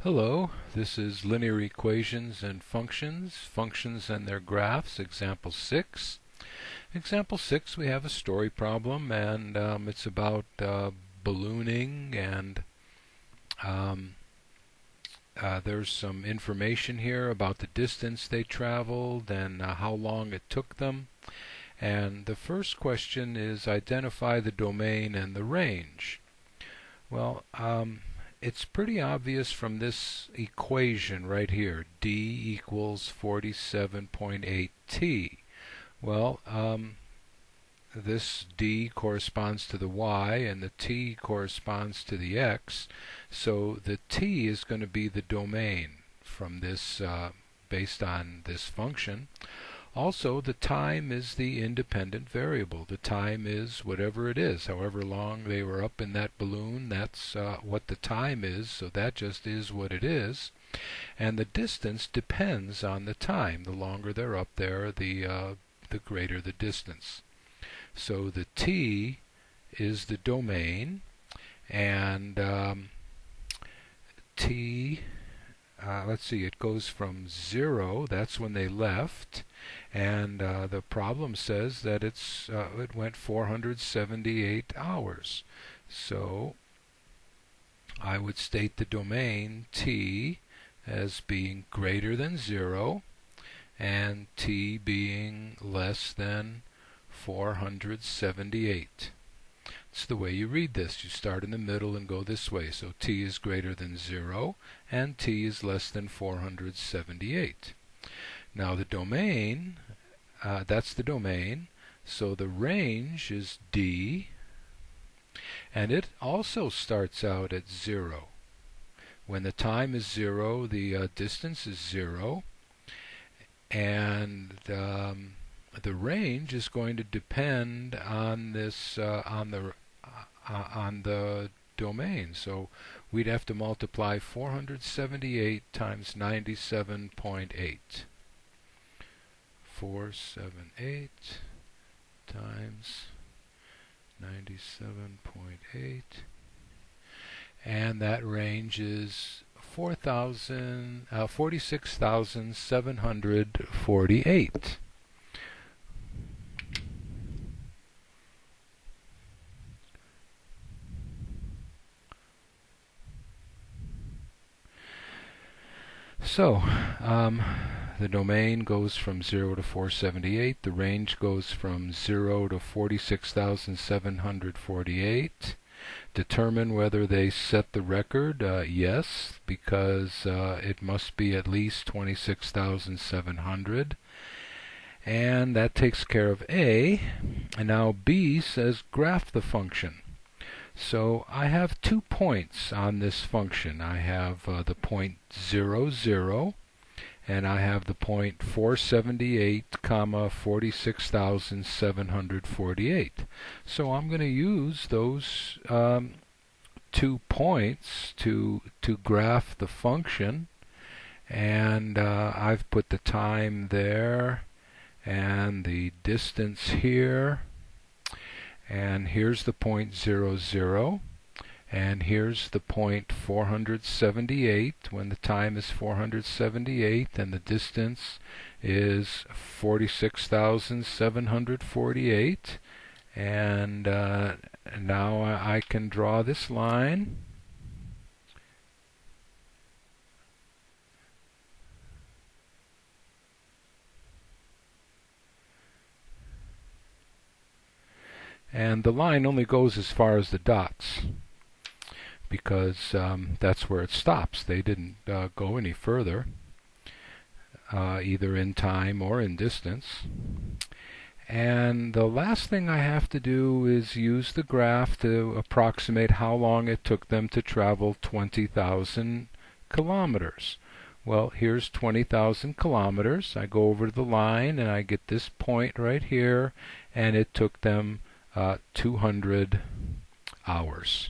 Hello, this is Linear Equations and Functions and their Graphs, Example 6. Example 6, we have a story problem, and it's about ballooning, and um, there's some information here about the distance they traveled and how long it took them. And the first question is identify the domain and the range. Well, it's pretty obvious from this equation right here, d equals 47.8 t. Well, this d corresponds to the y and the t corresponds to the x, so the t is going to be the domain from this based on this function. Also, the time is the independent variable. The time is whatever it is. However long they were up in that balloon, that's what the time is, so that just is what it is. And the distance depends on the time. The longer they're up there, the greater the distance. So the t is the domain, and t, let's see, it goes from 0, that's when they left, and the problem says that it went 478 hours. So I would state the domain t as being greater than 0 and t being less than 478. It's the way you read this. You start in the middle and go this way. So t is greater than 0 and t is less than 478. Now the domain, that's the domain, so the range is d, and it also starts out at 0. When the time is 0, the distance is 0, and the range is going to depend on this on the domain. So we'd have to multiply 478 times 97.8. 478 times 97.8, and that range is 46,748. So, the domain goes from 0 to 478. The range goes from 0 to 46,748. Determine whether they set the record. Yes, because it must be at least 26,700. And that takes care of A. And now B says graph the function. So I have 2 points on this function. I have the point 0, 0, and I have the point 478, 46,748. So I'm going to use those 2 points to graph the function, and I've put the time there and the distance here. And here's the point 0, 0, and here's the point 478 when the time is 478 and the distance is 46,748. And now I can draw this line. And the line only goes as far as the dots, because that's where it stops. They didn't go any further, either in time or in distance. And the last thing I have to do is use the graph to approximate how long it took them to travel 20,000 kilometers. Well, here's 20,000 kilometers. I go over to the line and I get this point right here, and it took them 200 hours.